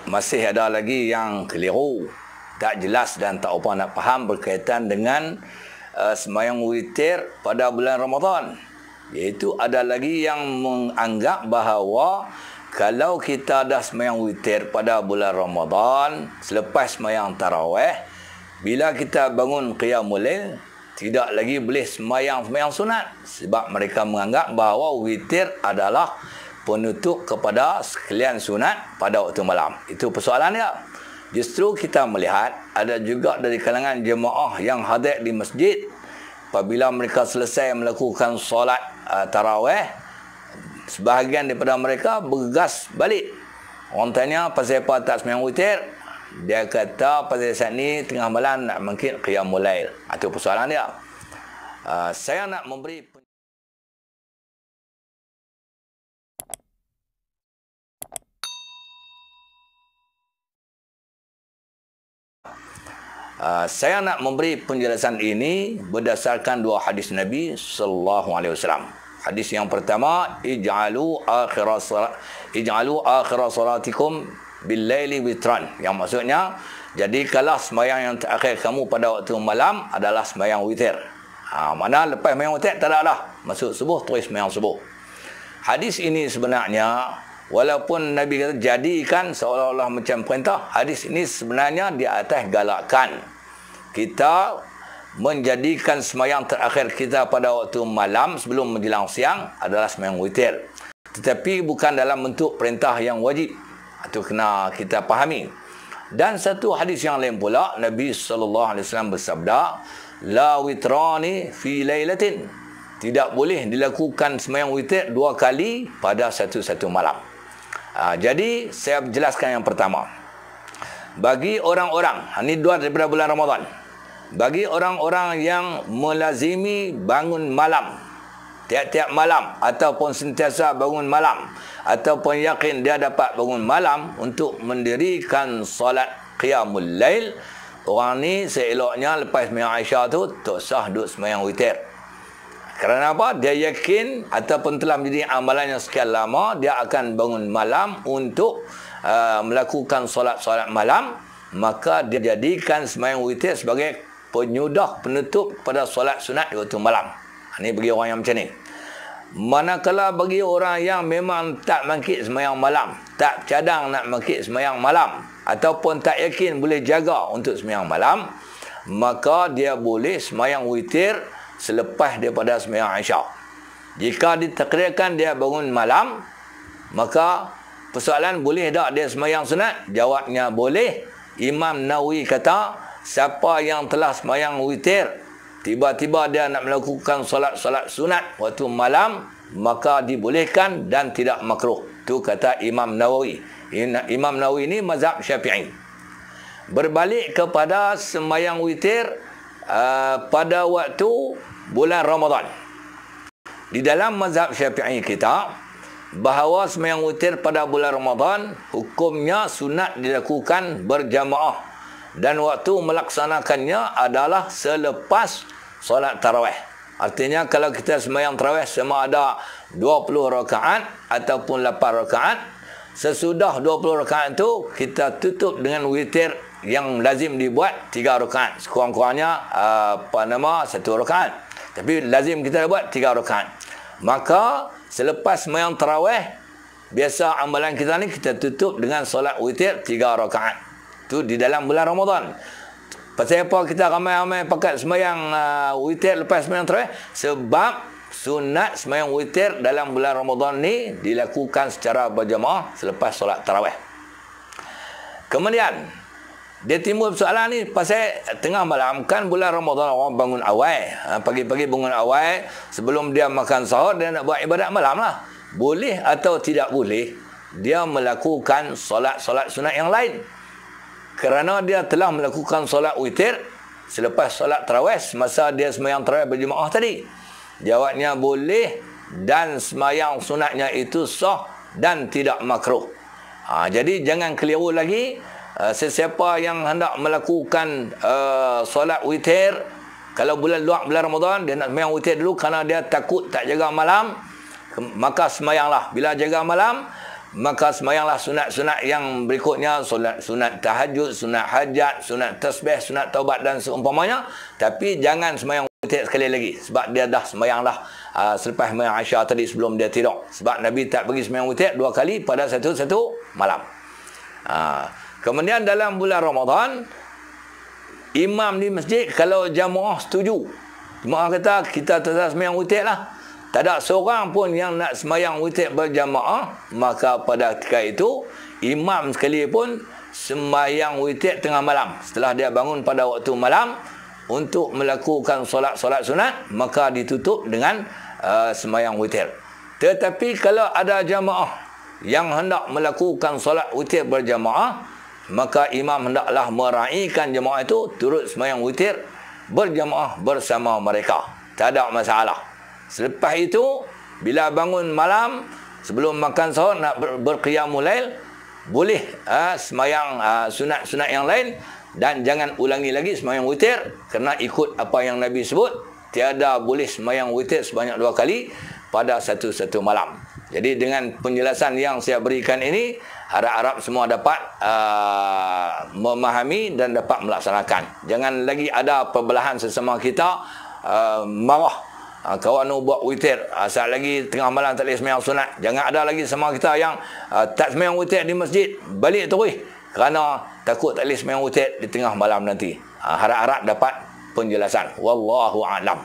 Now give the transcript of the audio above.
masih ada lagi yang keliru, tak jelas dan tak apa nak faham berkaitan dengan sembahyang witir pada bulan Ramadan. Iaitu ada lagi yang menganggap bahawa kalau kita dah sembahyang witir pada bulan Ramadan selepas sembahyang tarawih, bila kita bangun qiyamul lail tidak lagi boleh sembahyang sunat, sebab mereka menganggap bahawa witir adalah penutup kepada sekalian sunat pada waktu malam. Itu persoalan dia. Justru kita melihat ada juga dari kalangan jemaah yang hadir di masjid, apabila mereka selesai melakukan solat tarawih, sebahagian daripada mereka bergegas balik. Orang tanya pasal apa tak sembahyang witir, dia kata pasal saat ni tengah malam nak mungkin qiyamul lail. Itu persoalan dia. Saya nak memberi penjelasan ini berdasarkan dua hadis Nabi sallallahu alaihi wasallam. Hadis yang pertama, ij'alu akhir salatikum bil laili witran. Yang maksudnya, jadikanlah sembahyang yang terakhir kamu pada waktu malam adalah sembahyang witir. Mana lepas sembahyang witir tak ada dah. Masuk subuh terus sembahyang subuh. Hadis ini sebenarnya walaupun Nabi kata jadikan seolah-olah macam perintah, hadis ini sebenarnya di atas galakan kita menjadikan sembahyang terakhir kita pada waktu malam sebelum menjelang siang adalah sembahyang witir. Tetapi bukan dalam bentuk perintah yang wajib. Itu kena kita fahami. Dan satu hadis yang lain pula, Nabi sallallahu alaihi wasallam bersabda, la witrani fi lailatin. Tidak boleh dilakukan sembahyang witir dua kali pada satu malam. Jadi saya jelaskan yang pertama. Bagi orang-orang, ini dua daripada bulan Ramadan. Bagi orang-orang yang melazimi bangun malam, tiap-tiap malam, ataupun sentiasa bangun malam, ataupun yakin dia dapat bangun malam untuk mendirikan solat qiyamul lail, orang ni seeloknya lepas sembahyang Aisyah tu tak sah duduk sembahyang witir. Kerana apa? Dia yakin ataupun telah menjadi amalan yang sekian lama, dia akan bangun malam untuk melakukan solat-solat malam, maka dia jadikan sembahyang witir sebagai penyudah penutup pada solat sunat di waktu malam. Ini bagi orang yang macam ni. Manakala bagi orang yang memang tak mangkit sembahyang malam, tak cadang nak mangkit sembahyang malam, ataupun tak yakin boleh jaga untuk sembahyang malam, maka dia boleh sembahyang witir selepas daripada sembahyang Aisyah. Jika ditakdirkan dia bangun malam, maka persoalan boleh tak dia sembahyang sunat? Jawabnya boleh. Imam Nawawi kata, siapa yang telah sembahyang witir, tiba-tiba dia nak melakukan solat-solat sunat waktu malam, maka dibolehkan dan tidak makruh. Itu kata Imam Nawawi. Imam Nawawi ini mazhab Syafi'i. Berbalik kepada sembahyang witir pada waktu bulan Ramadan. Di dalam mazhab Syafi'i kita, bahawa sembahyang witir pada bulan Ramadan hukumnya sunat dilakukan berjamaah. Dan waktu melaksanakannya adalah selepas solat tarawih. Artinya kalau kita sembahyang tarawih sama ada 20 rakaat ataupun 8 rakaat, sesudah 20 rakaat itu kita tutup dengan witir yang lazim dibuat 3 rakaat. Sekurang-kurangnya 1 rakaat. Tapi lazim kita buat 3 rakaat. Maka selepas sembahyang tarawih, biasa amalan kita ni kita tutup dengan solat witir 3 rakaat. Itu di dalam bulan Ramadan. Pasal apa kita ramai-ramai pakai sembahyang witir lepas sembahyang tarawih? Sebab sunat sembahyang witir dalam bulan Ramadan ni dilakukan secara berjamaah selepas solat tarawih. Kemudian dia timbul persoalan ni pasal tengah malam, kan bulan Ramadan orang bangun awal. Pagi-pagi bangun awal, sebelum dia makan sahur dia nak buat ibadat malam lah. Boleh atau tidak boleh dia melakukan solat-solat sunat yang lain? Kerana dia telah melakukan solat witir selepas solat tarawih semasa dia sembahyang tarawih berjemaah tadi. Jawabnya boleh, dan sembahyang sunatnya itu sah dan tidak makruh. Jadi jangan keliru lagi. Sesiapa yang hendak melakukan solat witir, kalau bulan Ramadan dia nak sembahyang witir dulu kerana dia takut tak jaga malam, maka sembahyanglah. Bila jaga malam, maka semayanglah sunat-sunat yang berikutnya, sunat tahajud, sunat hajat, sunat tasbih, sunat taubat dan seumpamanya. Tapi jangan semayang witir sekali lagi, sebab dia dah semayang dah selepas semayang Aisyah tadi sebelum dia tidur. Sebab Nabi tak bagi semayang witir 2 kali pada satu malam. Kemudian dalam bulan Ramadan, imam di masjid kalau jamaah setuju, jemaah kata kita tak semayang witir lah, tak ada seorang pun yang nak semayang witir berjamaah, maka pada ketika itu imam sekalipun semayang witir tengah malam. Setelah dia bangun pada waktu malam untuk melakukan solat-solat sunat, maka ditutup dengan semayang witir. Tetapi kalau ada jamaah yang hendak melakukan solat witir berjamaah, maka imam hendaklah meraihkan jamaah itu turut semayang witir berjamaah bersama mereka. Tak ada masalah. Selepas itu, bila bangun malam, sebelum makan sahur, nak berqiyamul lail, boleh semayang sunat-sunat yang lain, dan jangan ulangi lagi semayang witir, kerana ikut apa yang Nabi sebut, tiada boleh semayang witir sebanyak 2 kali pada satu malam. Jadi dengan penjelasan yang saya berikan ini, harap-harap semua dapat memahami dan dapat melaksanakan. Jangan lagi ada perbelahan sesama kita, marah. Kawan nak buat witir, asal lagi tengah malam tak boleh semayang sunat. Jangan ada lagi sama kita yang tak semayang witir di masjid, balik terus kerana takut tak boleh semayang witir di tengah malam nanti. Harap-harap dapat penjelasan. Wallahu a'lam.